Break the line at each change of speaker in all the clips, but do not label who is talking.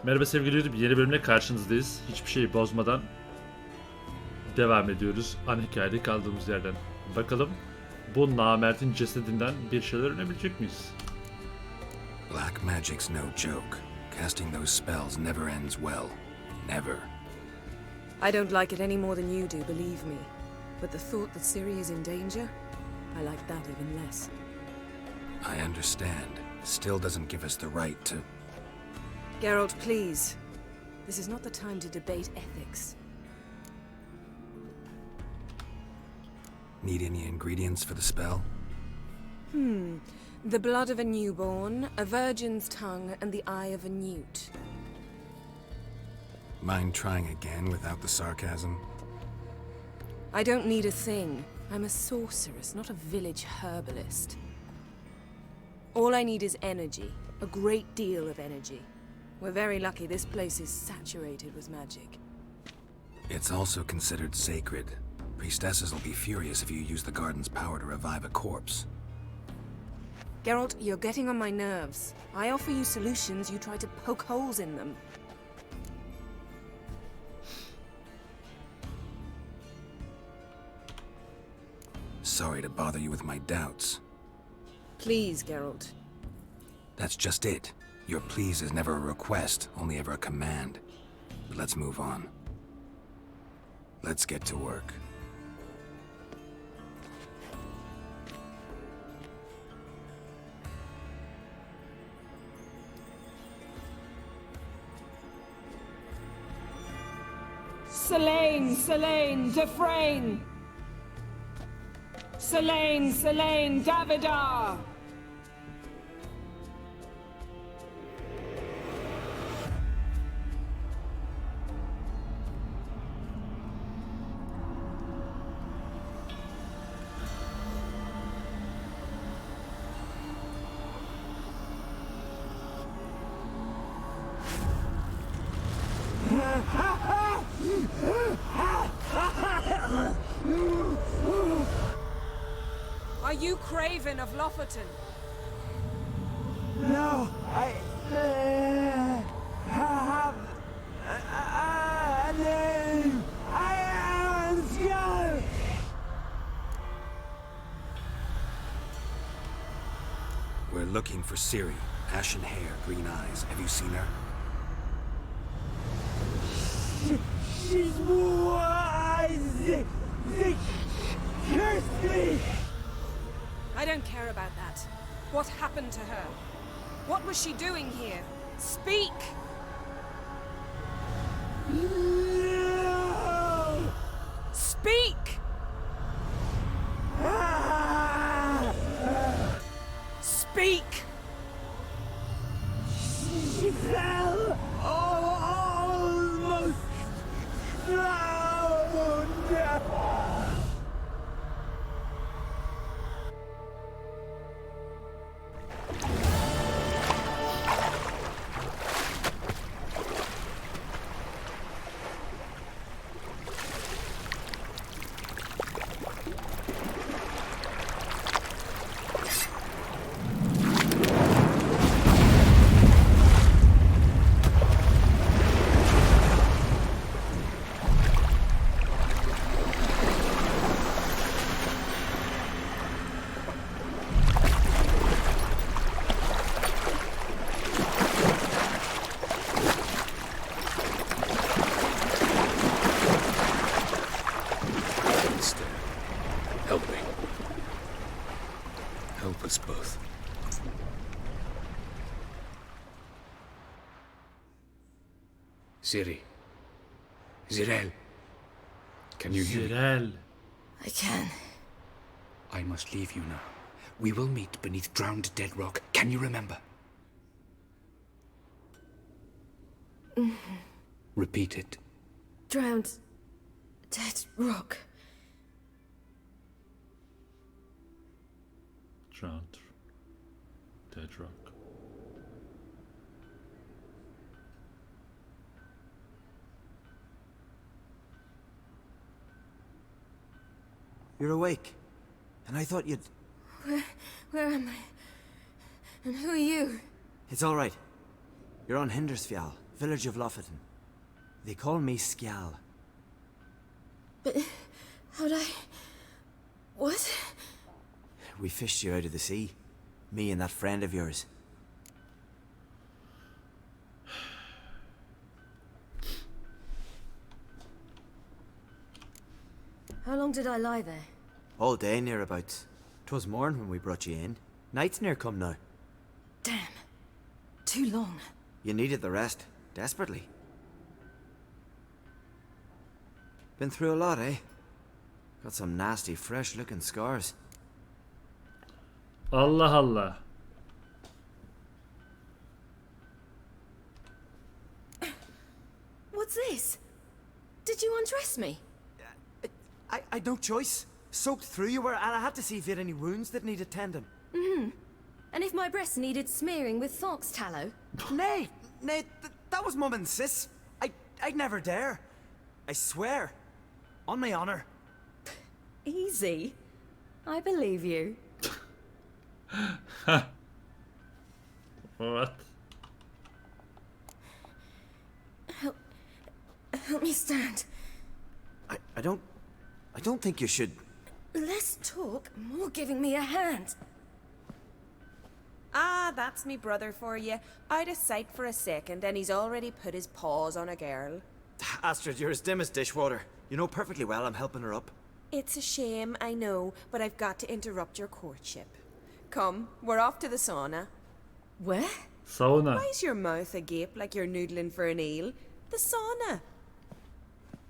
Merhaba sevgili YouTube, yeni bölümle karşınızdayız. Hiçbir şeyi bozmadan devam ediyoruz ana hikayede kaldığımız yerden. Bakalım bu namertin cesedinden bir şeyler öğrenebilecek miyiz?
Black magic's no joke. Casting those spells never ends well. Never.
I don't like it any more than you do, believe me. But the thought that Ciri is in danger, I like that even less.
I understand. Still doesn't give us the right to...
Geralt, please. This is not the time to debate ethics.
Need any ingredients for the spell?
The blood of a newborn, a virgin's tongue, and the eye of a newt.
Mind trying again without the sarcasm?
I don't need a thing. I'm a sorceress, not a village herbalist. All I need is energy. A great deal of energy. We're very lucky this place is saturated with magic.
It's also considered sacred. Priestesses will be furious if you use the garden's power to revive a corpse.
Geralt, you're getting on my nerves. I offer you solutions, you try to poke holes in them.
Sorry to bother you with my doubts.
Please, Geralt.
That's just it. Your please is never a request, only ever a command. But let's move on. Let's get to work.
Selene, Selene, Defrain! Selene, Selene, Davidar!
Are you Craven of Lofoten?
No, I have a name. I am Scar.
We're looking for Ciri. Ashen hair, green eyes. Have you seen her?
She's wise. They cursed me.
I don't care about that. What happened to her? What was she doing here? Speak!
No.
Speak! Speak!
She fell almost drowned.
Help me. Help us both.
Ciri. Zirel. Can you hear me?
Jirel.
I can.
I must leave you now. We will meet beneath drowned dead rock. Can you remember? Repeat it.
Drowned. Dead rock.
Drowned. Dead rock.
You're awake, and I thought you'd...
Where am I? And who are you?
It's all right. You're on Hindersfjall, Village of Lofferton. They call me Skjal.
But how'd I... What?
We fished you out of the sea. Me and that friend of yours.
How long did I lie there?
All day nearabouts. 'Twas morn when we brought you in. Night's near come now.
Damn. Too long.
You needed the rest, desperately. Been through a lot, eh? Got some nasty, fresh-looking scars.
Allah Allah.
What's this? Did you undress me?
I'd no choice. Soaked through you were, and I had to see if you had any wounds that needed tending.
And if my breasts needed smearing with fox tallow?
Nay, that was Mum and Sis. I'd never dare. I swear. On my honor.
Easy. I believe you.
What?
Help me stand.
I don't think you should.
Less talk, more giving me a hand.
Ah, that's me brother for you. Out of sight for a second, and he's already put his paws on a girl.
Astrid, you're as dim as dishwater. You know perfectly well I'm helping her up.
It's a shame, I know, but I've got to interrupt your courtship. Come, we're off to the sauna.
Where?
Sauna.
Why's your mouth agape like you're noodling for an eel? The sauna.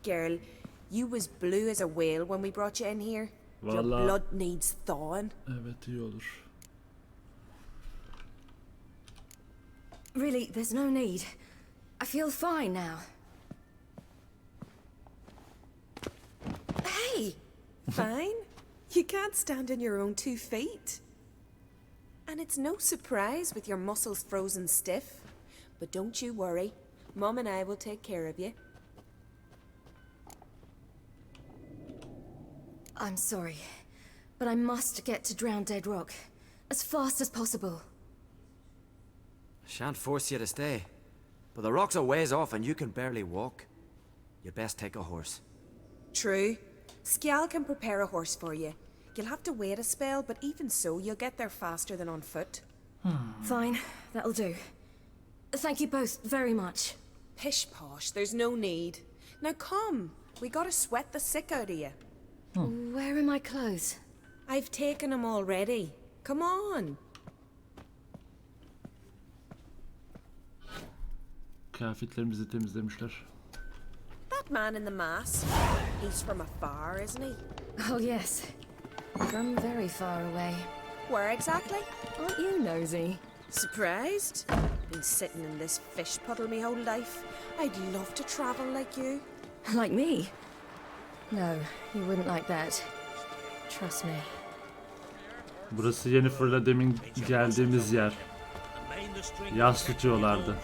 Girl, you was blue as a whale when we brought you in here. Your
Vallahi-
blood needs thawing.
Evet, iyi olur.
Really, there's no need. I feel fine now. Hey!
Fine. You can't stand on your own 2 feet. And it's no surprise with your muscles frozen stiff. But don't you worry. Mum and I will take care of you.
I'm sorry, but I must get to Drowned Dead Rock as fast as possible.
Shan't force you to stay. But the rock's a ways off and you can barely walk. You'd best take a horse.
True. Skjal can prepare a horse for you. You'll have to wait a spell, but even so, you'll get there faster than on foot.
Fine, that'll do. Thank you both very much.
Pish posh, there's no need. Now come, we gotta sweat the sick out of you.
Where are my clothes?
I've taken them already. Come on.
Kıyafetlerimizi temizlemişler.
That man in the mask, he's from afar, isn't he?
Oh yes, from very far away.
Where exactly?
Aren't you nosy?
Surprised? Been sitting in this fish puddle me whole life. I'd love to travel like you.
Like me? No, you wouldn't like that. Trust me.
Burası Yennefer'la demin geldiğimiz yer. Yas tutuyorlardı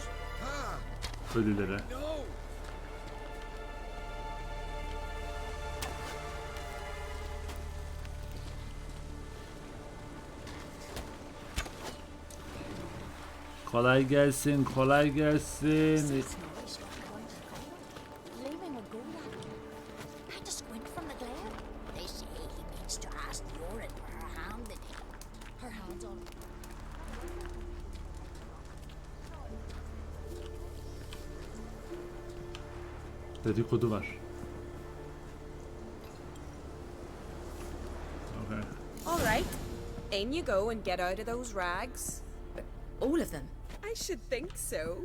ölülere. Kolay gelsin, kolay gelsin. Dedikodu var. Okay.
All right. In you go and get out of those rags.
All of them?
I should think so.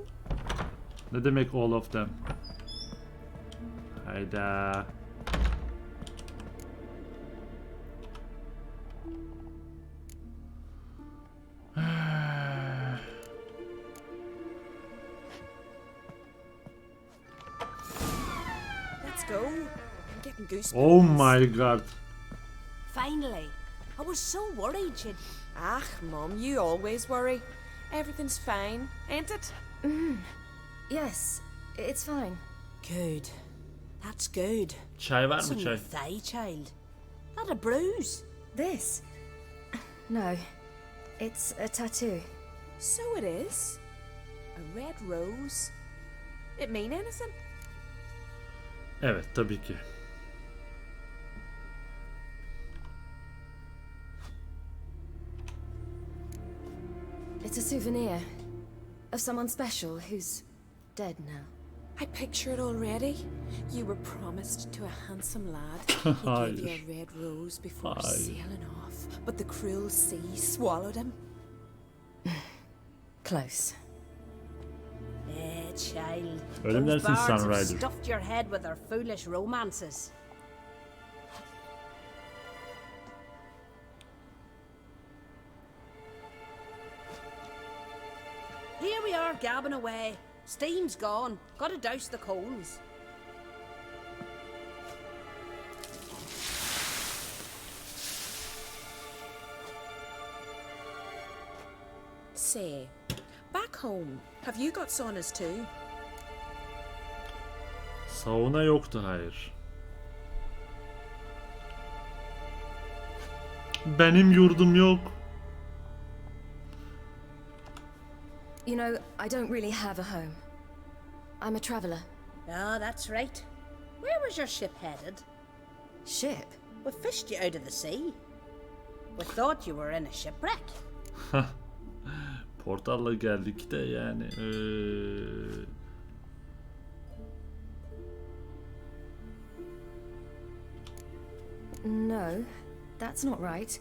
Ne demek all of them? Hayda.
Let's go. I'm getting goosebumps.
Oh my god.
Finally. I was so worried you'd... Ah, Mum, you always worry. Everything's fine, ain't it?
Yes, it's fine.
Good. That's good.
Çay var mı
Some
çay?
thigh, child. Not a bruise.
This? No, it's a tattoo.
So it is. A red rose.
It mean anything?
Evet, tabii ki.
It's a souvenir of someone special who's dead now.
I picture it already. You were promised to a handsome lad. He gave you a red rose before sailing off, but the cruel sea swallowed him.
Close.
Child.
Öyle
Those
dersin
bards have
Sunrider.
stuffed your head with their foolish romances. Here we are, gabbing away. Steam's gone. Gotta douse the coals.
Say, back home, have you got saunas too?
Sauna yoktu, hayır. Benim yurdum yok.
You know, I don't really have a home. I'm a traveller.
Ah, that's right. Where was your ship headed?
Ship?
We fished you out of the sea. We thought you were in a shipwreck.
Portalla geldik de yani.
No, that's not right.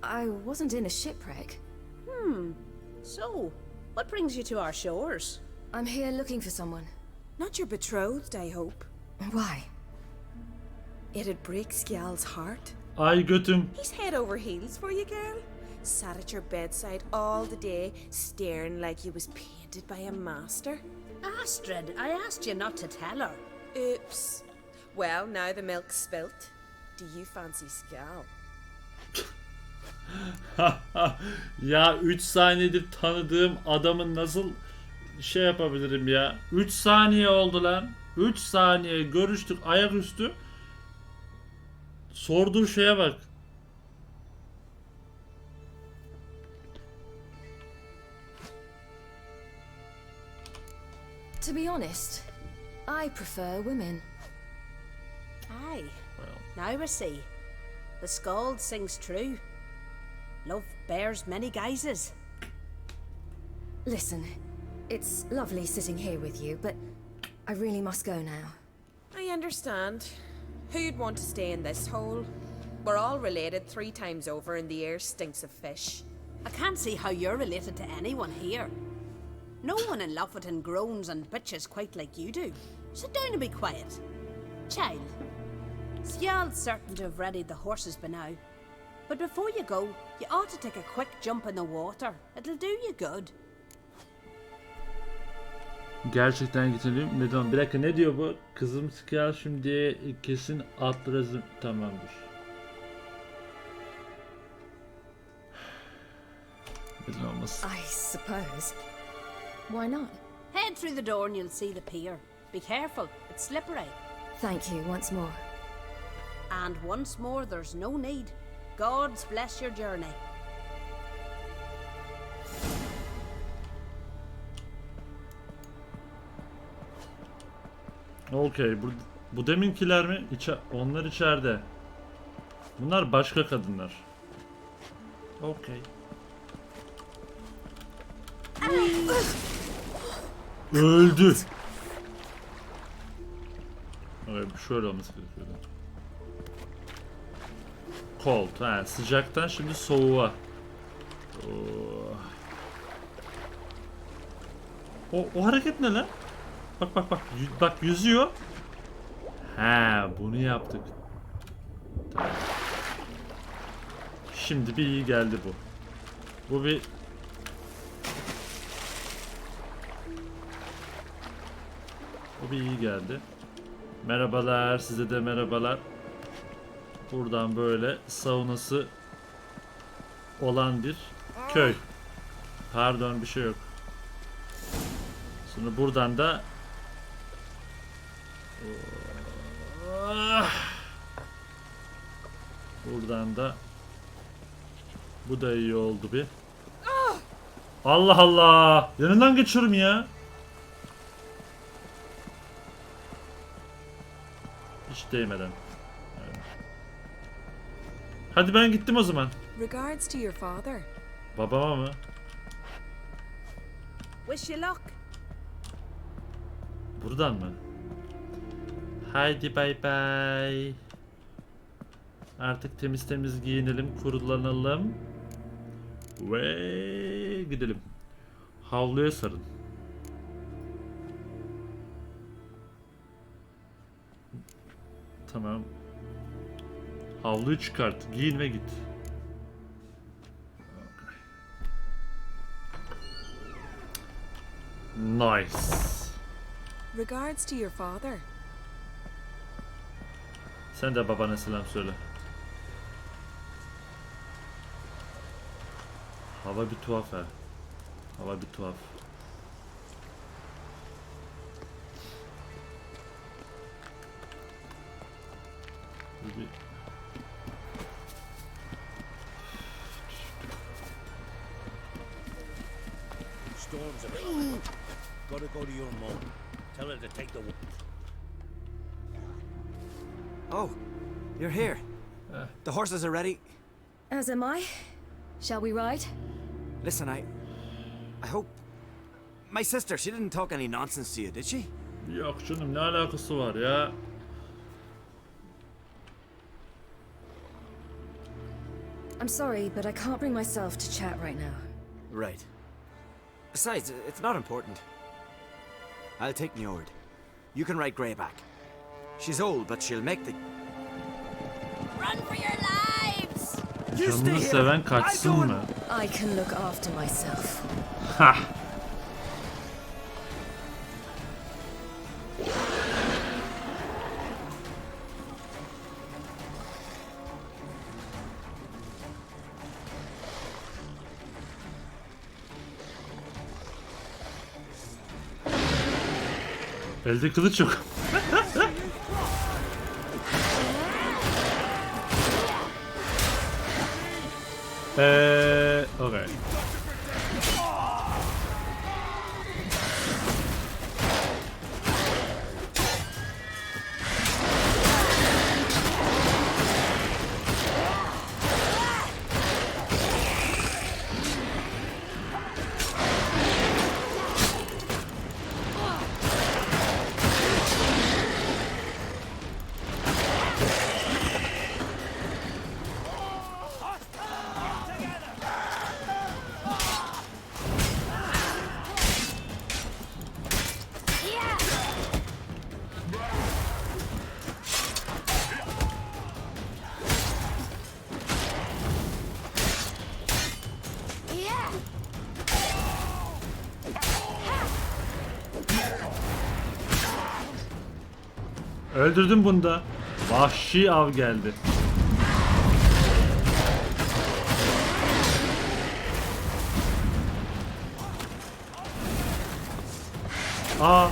I wasn't in a shipwreck.
So, what brings you to our shores?
I'm here looking for someone.
Not your betrothed, I hope.
Why?
It'd break Skjal's heart.
Ay götüm.
He's head over heels for you, girl. Sat at your bedside all the day, staring like you was painted by a master.
Astrid, I asked you not to tell her.
Oops. Well, now the milk's spilt. Do you fancy Skjal?
Ya 3 saniyedir tanıdığım adamın nasıl şey yapabilirim ya? 3 saniye oldu lan. 3 saniye görüştük ayaküstü. Sorduğu şeye bak.
To be honest, I prefer women.
Aye. Now we see. The skald sings true. Love bears many guises.
Listen, it's lovely sitting here with you, but I really must go now.
I understand. Who'd want to stay in this hole? We're all related 3 times over and the air stinks of fish.
I can't see how you're related to anyone here. No one in Lofferton groans and bitches quite like you do. Sit down and be quiet. Child, Skjald's certain to have readied the horses by now. But before you go, you ought to take a quick jump in the water. It'll do you good.
Gerçekten gitmeliyim. Neden? Bir dakika, ne diyor bu? Kızım Skjal şimdi kesin atlarızım. Tamamdır. Neden olmasın?
I suppose. Why not?
Head through the door and you'll see the pier. Be careful, it's slippery.
Thank you once more.
And once more, there's no need. Gods bless your journey.
Okey. Bu deminkiler mi? Onlar içeride. Bunlar başka kadınlar. Okey. Öldü. Evet, şöyle olması gerekiyordu. Cold. Ha, sıcaktan şimdi soğuğa. Oh. O hareket ne lan? Bak. Bak yüzüyor. Ha, bunu yaptık. Tamam. Şimdi bir iyi geldi bu. Bu bir iyi geldi. Merhabalar, size de merhabalar. Buradan böyle saunası olan bir köy. Pardon, bir şey yok. Sonra buradan da buradan da bu da iyi oldu bir. Allah Allah! Yanından geçiyorum ya. Hiç değmeden. Evet. Hadi ben gittim o zaman.
Regards to your father.
Babama mı?
Wish you luck.
Buradan mı? Haydi bay bay. Artık temiz temiz giyinelim, kurulanalım. Ve gidelim. Havluya sarın. Tamam. Havluyu çıkart, giyin ve git. Nice.
Regards to your father.
Sen de babana selam söyle. Hava bir tuhaf ha. Hava bir tuhaf. Bir...
Storms ahead. Gotta go to your mom. Tell her to take the.
Oh, you're here. The horses are ready.
As am I. Shall we ride?
Listen, I hope... My sister, she didn't talk any nonsense to you, did she?
Yok canım, ne alakası var ya?
I'm sorry, but I can't bring myself to chat right now.
Right. Besides, it's not important. I'll take Njord. You can ride Greyback. She's old, but she'll make the...
Run for your lives!
You stay
Canını
here.
seven kaçsın
I'll go
mı?
I can look after myself.
Hah. Elde kılıç yok. Okay. Öldürdüm bunu da. Vahşi av geldi. Aa.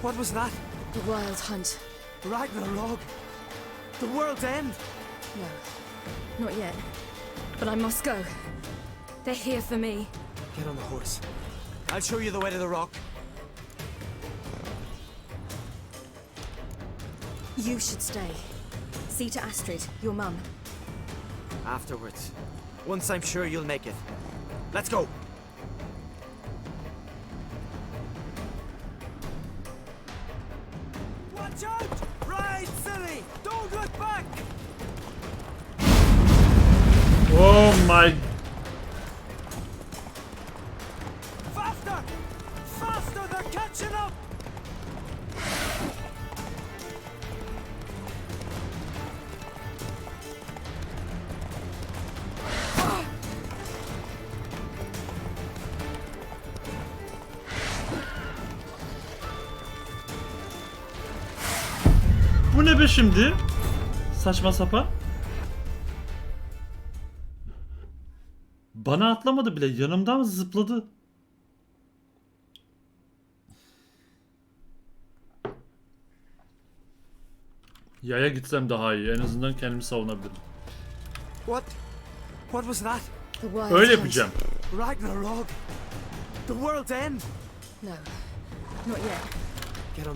What was that?
The Wild Hunt.
Ragnarok? The world's end?
No, not yet. But I must go. They're here for me.
Get on the horse. I'll show you the way to the rock.
You should stay. See to Astrid, your mum.
Afterwards. Once I'm sure you'll make it. Let's go. Watch out! Ride, silly! Don't look back!
Oh my.
Faster! Faster! They're catching up!
Bu ne be şimdi? Saçma sapan. Bana atlamadı bile. Yanımdan zıpladı. Yaya gitsem daha iyi. En azından kendimi savunabilirim.
What was that?
The wild
Öyle
hunt.
yapacağım.
Ragnarok! The world's end!
No, not yet.
Get on.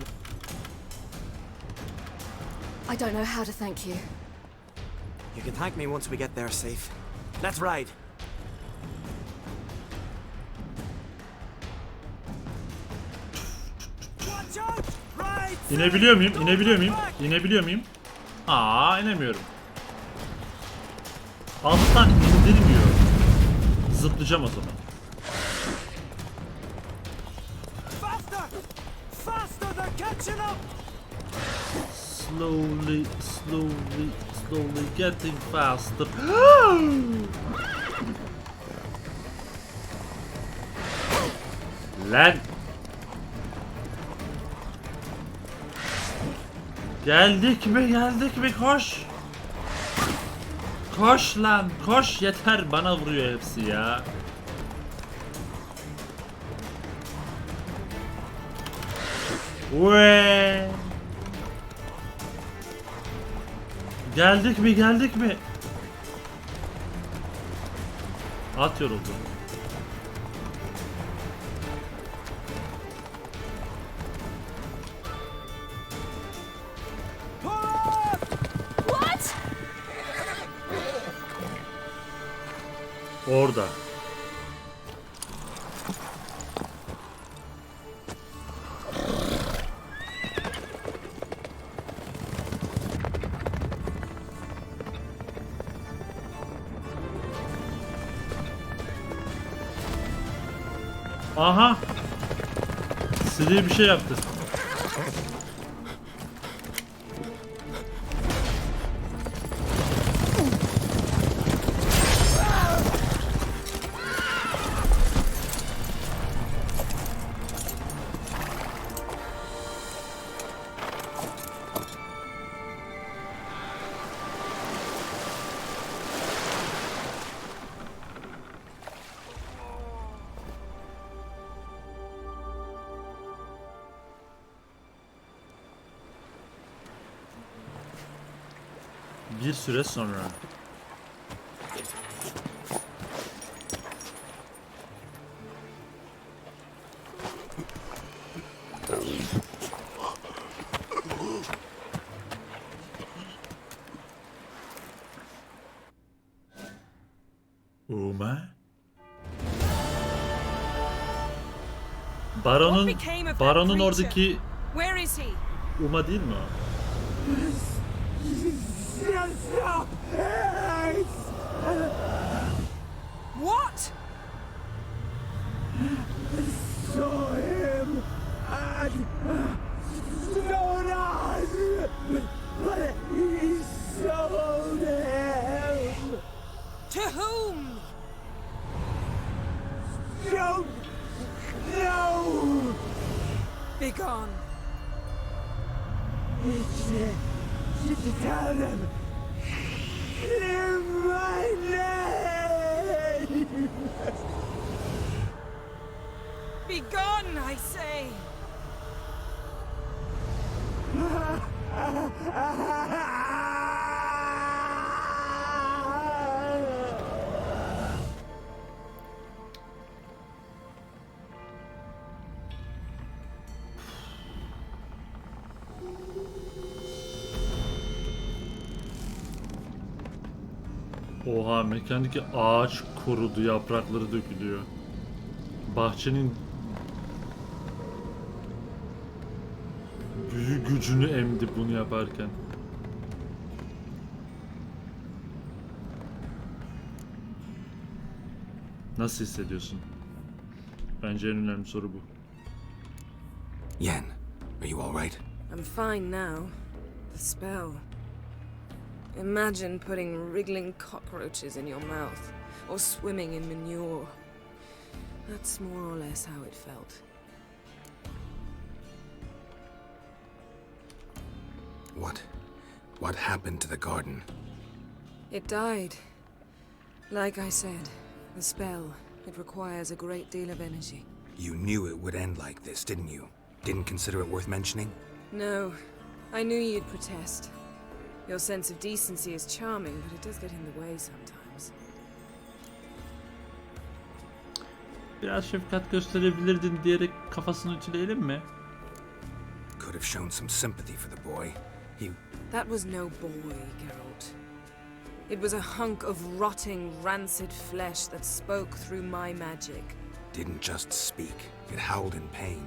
I don't know how to thank you.
You can thank me once we get there safe. Let's ride. Watch out! Ride!
İnebiliyor muyum? İnebiliyor muyum? İnebiliyor muyum? Aa, inemiyorum. Alttan indirmiyor. Zıplayacağım o zaman.
Faster! Faster! They're catching up!
Slowly, slowly, slowly getting faster. Lan. Geldik mi? Geldik mi? Koş. Koş lan. Koş, yeter. Bana vuruyor hepsi ya. Ve. Geldik mi? Geldik mi? At yoruldu.
What?
Orada. Aha. Siri bir şey yaptı. Bir süre sonra. Uma? Baron'un oradaki
Where is he?
Uma değil mi o?
What?
Saw him and Jonas, but he sold him.
To whom?
Don't know.
Begone.
Tell them. Clear my name.
Begone, I say.
Oha, mekandaki ağaç kurudu, yaprakları dökülüyor. Bahçenin büyü gücünü emdi bunu yaparken. Nasıl hissediyorsun? Bence en önemli soru bu.
Yen, are you all right?
I'm fine now. The spell. Imagine putting wriggling cockroaches in your mouth, or swimming in manure. That's more or less how it felt.
What happened to the garden?
It died. Like I said, the spell, it requires a great deal of energy.
You knew it would end like this, didn't you? Didn't consider it worth mentioning?
No, I knew you'd protest. Your sense of decency is charming, but it does get in the way sometimes.
Biraz şefkat gösterebilirdin diyerek kafasını ütüleyelim mi?
Could have shown some sympathy for the boy.
That was no boy, Geralt. It was a hunk of rotting, rancid flesh that spoke through my magic.
Didn't just speak. It howled in pain.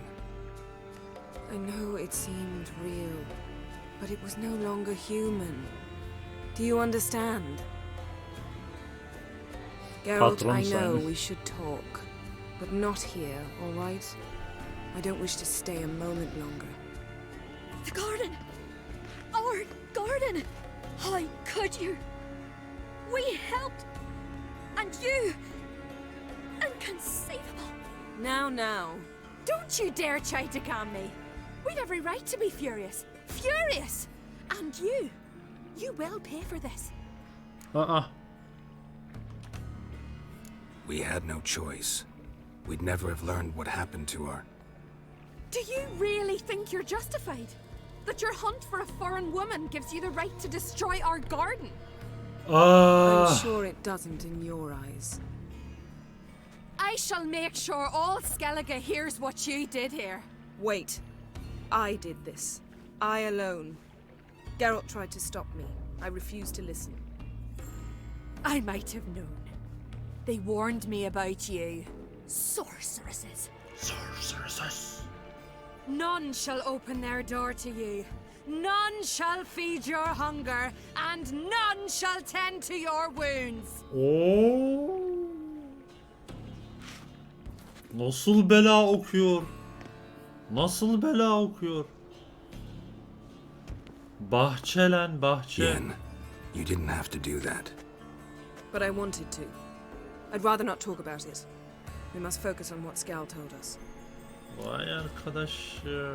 I know it seemed real, but it was no longer human. Do you understand? Geralt, I know we should talk, but not here, all right? I don't wish to stay a moment longer.
The garden! Our garden! How could you? We helped! And you! Inconceivable!
Now.
Don't you dare try to calm me! We'd every right to be furious! Furious! And you will pay for this.
We had no choice. We'd never have learned what happened to her.
Do you really think you're justified? That your hunt for a foreign woman gives you the right to destroy our garden?
I'm sure it doesn't in your eyes.
I shall make sure all Skellige hears what you did here.
Wait. I did this. I alone. Geralt tried to stop me. I refused to listen.
I might have known. They warned me about you. Sorceresses.
Sorceresses.
None shall open their door to you. None shall feed your hunger, and none shall tend to your wounds.
Oo. Nasıl bela okuyor? Nasıl bela okuyor? Bahçe lan bahçe.
Yen, you didn't have to do that.
But I wanted to. I'd rather not talk about it. We must focus on what Scal told us.
Vay arkadaş ya.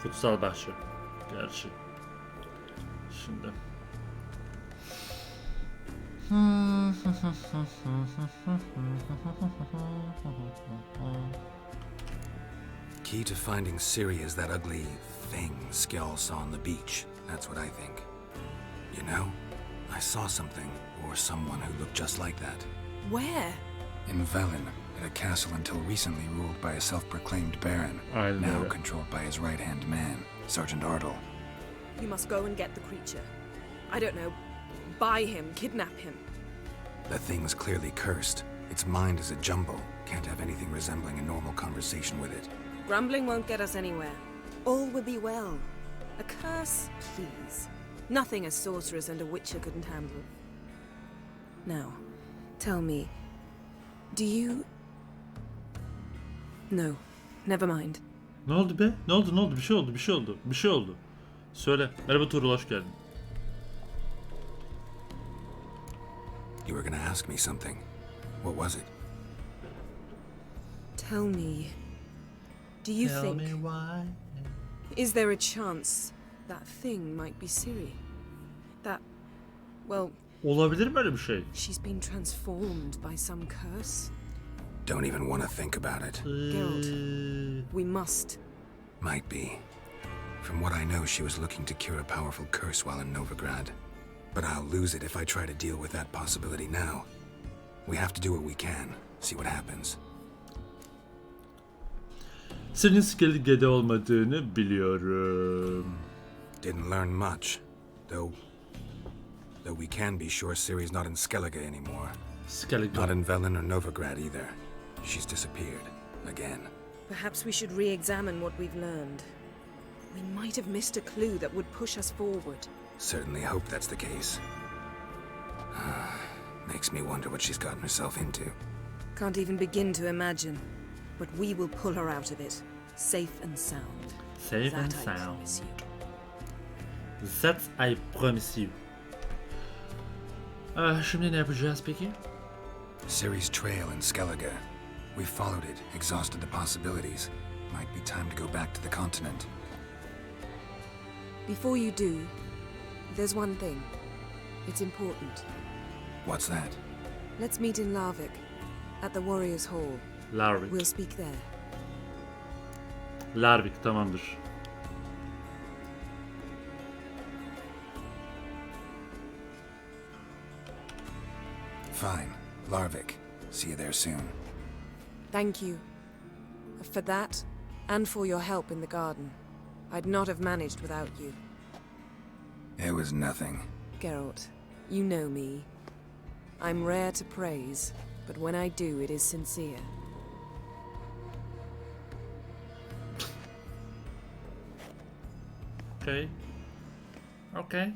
Kutsal bahçe. Gerçi. Şimdi.
Key to finding Ciri is that ugly thing Skell saw on the beach. That's what I think. You know, I saw something, or someone who looked just like that.
Where?
In Velen, at a castle until recently ruled by a self-proclaimed baron, now controlled by his right-hand man, Sergeant Ardle.
You must go and get the creature. I don't know, buy him, kidnap him.
The thing's clearly cursed. Its mind is a jumble. Can't have anything resembling a normal conversation with it.
Grumbling won't get us anywhere. All will be well. A curse, please. Nothing a sorceress and a witcher couldn't handle. Now, tell me, do you... No, never mind.
Ne oldu be? Ne oldu? Bir şey oldu. Söyle. Merhaba Tuğrul, hoş geldin.
You were gonna ask me something. What was it?
Tell me, do you think...
Tell me why.
Is there a chance that thing might be Ciri? That, well...
Olabilir mi öyle bir şey?
She's been transformed by some curse?
Don't even want to think about it.
Geralt, we must.
Might be. From what I know, she was looking to cure a powerful curse while in Novigrad. But I'll lose it if I try to deal with that possibility now. We have to do what we can. See what happens.
Senin Skellige'de olmadığını biliyorum.
Didn't learn much, though we can be sure Ciri's not in Skellige anymore.
Skellige.
Not in Velen or Novigrad either. She's disappeared. Again.
Perhaps we should re-examine what we've learned. We might have missed a clue that would push us forward.
Certainly hope that's the case. Makes me wonder what she's gotten herself into.
Can't even begin to imagine. But we will pull her out of it, safe and sound.
Safe and
That I
sound.
promise you.
That I promise you. Şimdi ne yapacağız peki?
Ciri's trail in Skellige. We followed it, exhausted the possibilities. Might be time to go back to the continent.
Before you do, there's one thing. It's important.
What's that?
Let's meet in Larvik, at the Warriors' Hall.
Larvik.
We'll speak there.
Larvik tamamdır.
Fine. Larvik. See you there soon.
Thank you. For that, and for your help in the garden. I'd not have managed without you.
It was nothing.
Geralt, you know me. I'm rare to praise, but when I do, it is sincere.
Okay. Okay.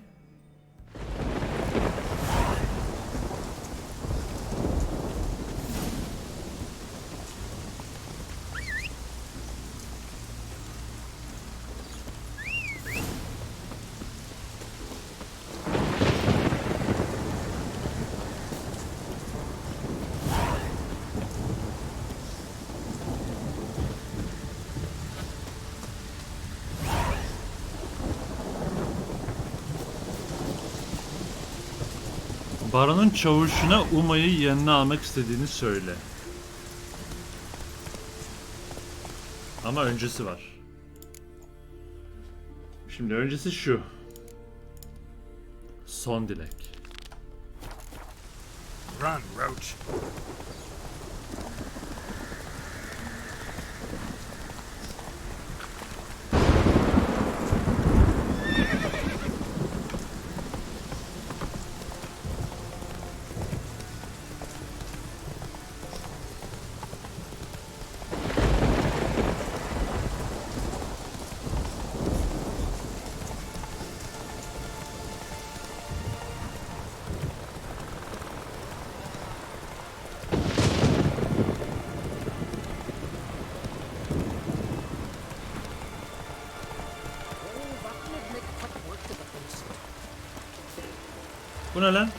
Baron'un çavuşuna Uma'yı yanına almak istediğini söyle. Ama öncesi var. Şimdi öncesi şu. Son dilek.
Run, Roach.
Bu ne lan?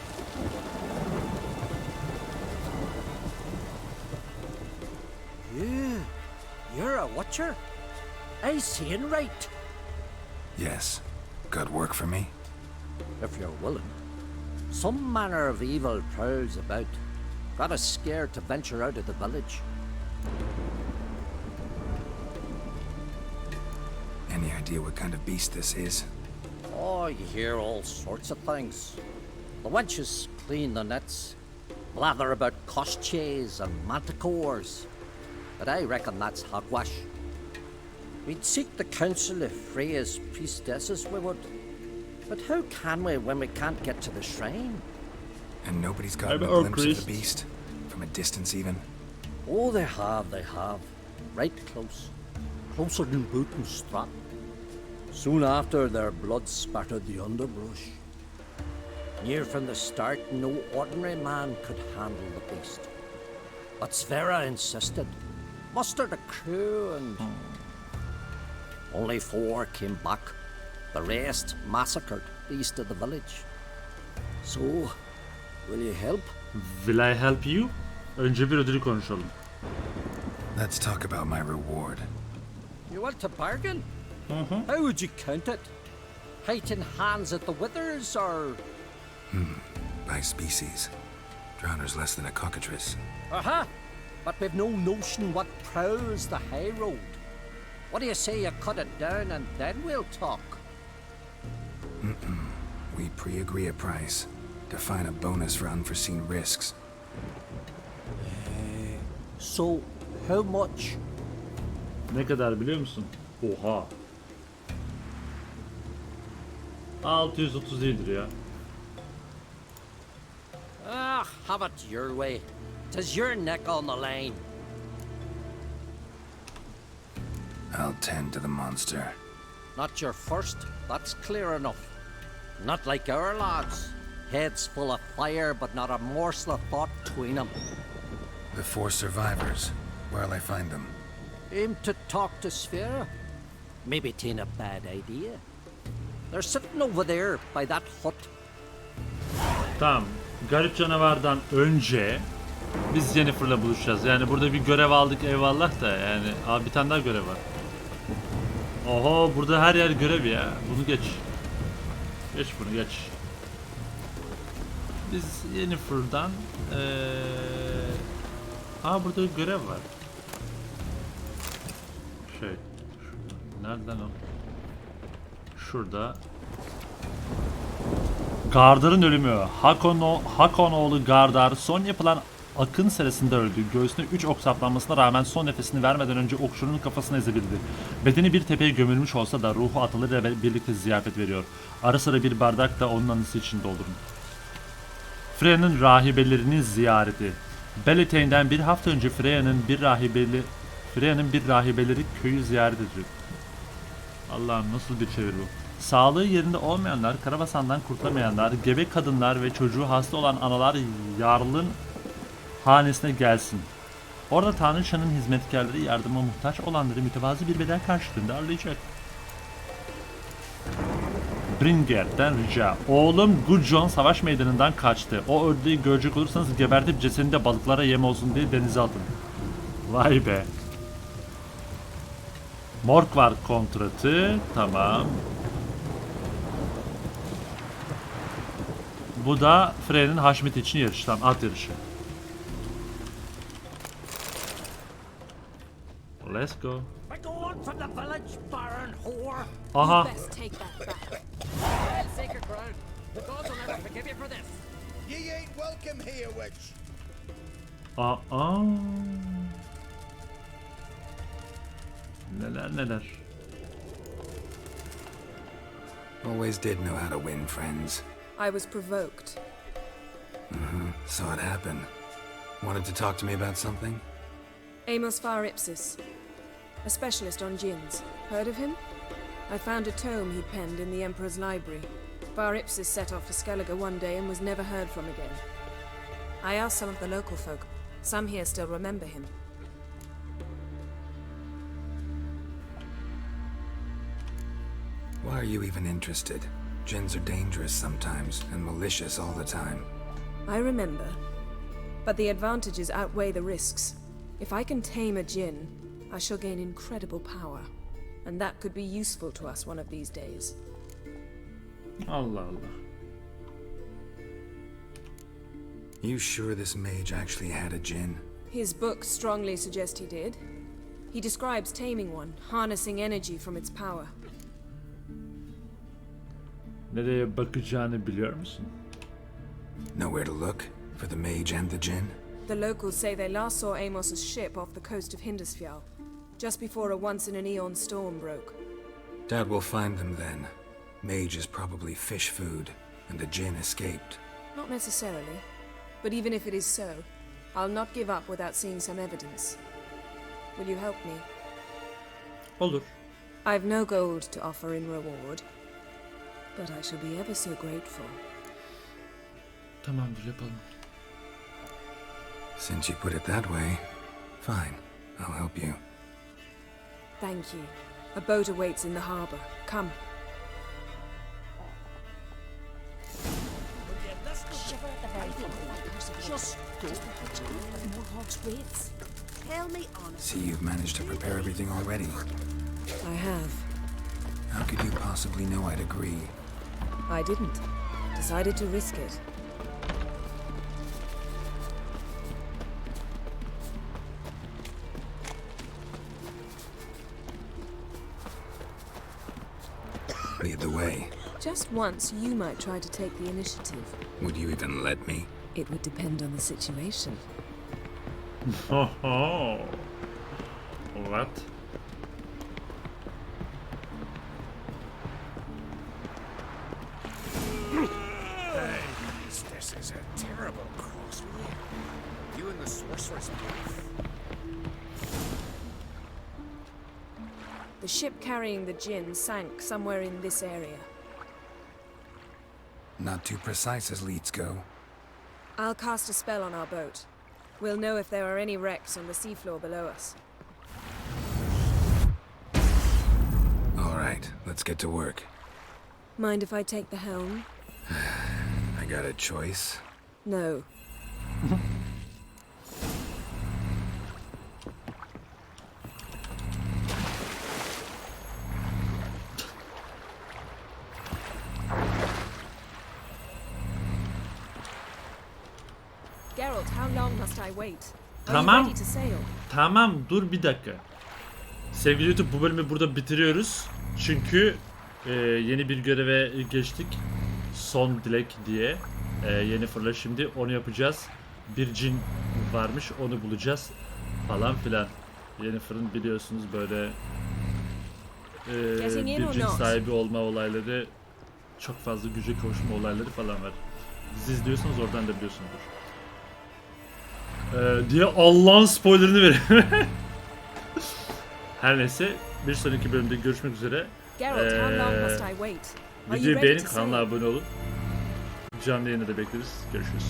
You're a watcher? I seeing right.
Yes. Got work for me?
If you're willing. Some manner of evil prowls about. Got us scared to venture out of the village.
Any idea what kind of beast this is?
Oh, you hear all sorts of things. The wenches clean the nets, blather about koshchays and manticores. But I reckon that's hogwash. We'd seek the counsel of Freya's priestesses, we would. But how can we when we can't get to the shrine?
And nobody's gotten
I'm
a
our
glimpse
priest.
of the beast? From a distance even?
Oh, they have, they have. Right close. Closer than boot and strap. Soon after, their blood spattered the underbrush. Near from the start, no ordinary man could handle the beast. But Sverre insisted. Mustered a crew and... Only 4 came back. The rest massacred east of the village. So, will you help?
Will I help you? Önce bir ödülü konuşalım.
Let's talk about my reward.
You want to bargain? How would you count it? Height in hands at the withers, or...
By species. Drowner's less than a cockatrice.
Aha! But we've no notion what prowls the high road. What do you say you cut it down and then we'll talk?
We pre-agree a price. Define a bonus for unforeseen risks.
So, how much?
Ne kadar biliyor musun? Oha. 637'dir ya.
Ah, have it your way. 'Tis your neck on the line.
I'll tend to the monster.
Not your first, that's clear enough. Not like our lads. heads full of fire, but not a morsel of thought between them.
The 4 survivors. Where'll I find them?
Aim to talk to Sphera? Maybe 'tain't a bad idea. They're sitting over there by that hut.
Tamam. Garip canavardan önce biz Jennifer'la buluşacağız. Yani burada bir görev aldık eyvallah da yani. Abi bir tane daha görev var. Oho burada her yer görev ya. Bunu geç. Geç bunu geç. Biz Jennifer'dan burada bir görev var. Şey. Nereden o? Şurada. Gardar'ın ölümü. Hakon oğlu Gardar son yapılan akın sırasında öldü. Göğsüne 3 ok saplanmasına rağmen son nefesini vermeden önce okçunun kafasına ezebildi. Bedeni bir tepeye gömülmüş olsa da ruhu atalarıyla birlikte ziyafet veriyor. Ara sıra bir bardak da onun anısı için doldurun. Freya'nın rahibelerinin ziyareti. Beletane'den bir hafta önce Freya'nın bir rahibeleri köyü ziyaret ediyor. Allah'ım nasıl bir çeviri bu. Sağlığı yerinde olmayanlar, karabasandan kurtulamayanlar, gebe kadınlar ve çocuğu hasta olan analar Yarl'ın hanesine gelsin. Orada Tanrıçanın hizmetkarları yardıma muhtaç olanları mütevazı bir bedel karşılığında ağırlayacak. Bringer'den rica. Oğlum Gudjon savaş meydanından kaçtı. O öldüğü görecek olursanız gebertip cesedini de balıklara yem olsun diye denize atın. Vay be. Morkvar kontratı. Tamam. Bu da Frey'nin Haşmet için yarışı. Tamam, at yarışı. Let's go. Aha. Aa. Neler neler.
Always did know how to win, friends.
I was provoked.
Saw it happen. Wanted to talk to me about something?
Amos Faripsis, a specialist on djinns. Heard of him? I found a tome he'd penned in the Emperor's library. Faripsis set off for Skellige one day and was never heard from again. I asked some of the local folk. Some here still remember him.
Why are you even interested? Djinns are dangerous sometimes, and malicious all the time.
I remember. But the advantages outweigh the risks. If I can tame a djinn, I shall gain incredible power. And that could be useful to us one of these days.
Allah Allah.
You sure this mage actually had a djinn?
His books strongly suggest he did. He describes taming one, harnessing energy from its power.
Nereye bakacağını biliyor musun?
Nowhere to look for the mage and the djinn?
The locals say they last saw Amos's ship off the coast of Hindisfjall, just before a once-in-an-eon storm broke.
Dad will find them then. Mage is probably fish food, and the djinn escaped.
Not necessarily. But even if it is so, I'll not give up without seeing some evidence. Will you help me?
Olur.
I've no gold to offer in reward, but I shall be ever so grateful.
Tamamdır, yapalım.
Since you put it that way, fine. I'll help you.
Thank you. A boat awaits in the harbor. Come.
Tell me honestly.
See, you've managed to prepare everything already.
I have.
How could you possibly know I'd agree?
I didn't. Decided to risk it.
Lead the way.
Just once, you might try to take the initiative.
Would you even let me?
It would depend on the situation.
Ho ho. What?
This is a terrible cross. You and the sorceress both.
The ship carrying the djinn sank somewhere in this area.
Not too precise as leads go.
I'll cast a spell on our boat. We'll know if there are any wrecks on the seafloor below us.
All right, let's get to work.
Mind if I take the helm?
I got a choice.
No. Geralt, how long must I wait? Are you
Tamam.
ready to sail?
Tamam, dur bir dakika. Sevgili YouTube, bu bölümü burada bitiriyoruz. Çünkü yeni bir göreve geçtik. Son dilek diye. Yennefer'la şimdi onu yapacağız. Bir cin varmış, onu bulacağız. Falan filan. Yennefer'ın biliyorsunuz böyle bir cin sahibi olma olayları, çok fazla güce kavuşma olayları falan var. Dizi izliyorsanız oradan da biliyorsunuzdur. Diye Allah'ın spoilerını vereyim. Her neyse, bir sonraki bölümde görüşmek üzere. Videoyu beğenin, kanala abone olun. Canlı yayını da bekleriz. Görüşürüz.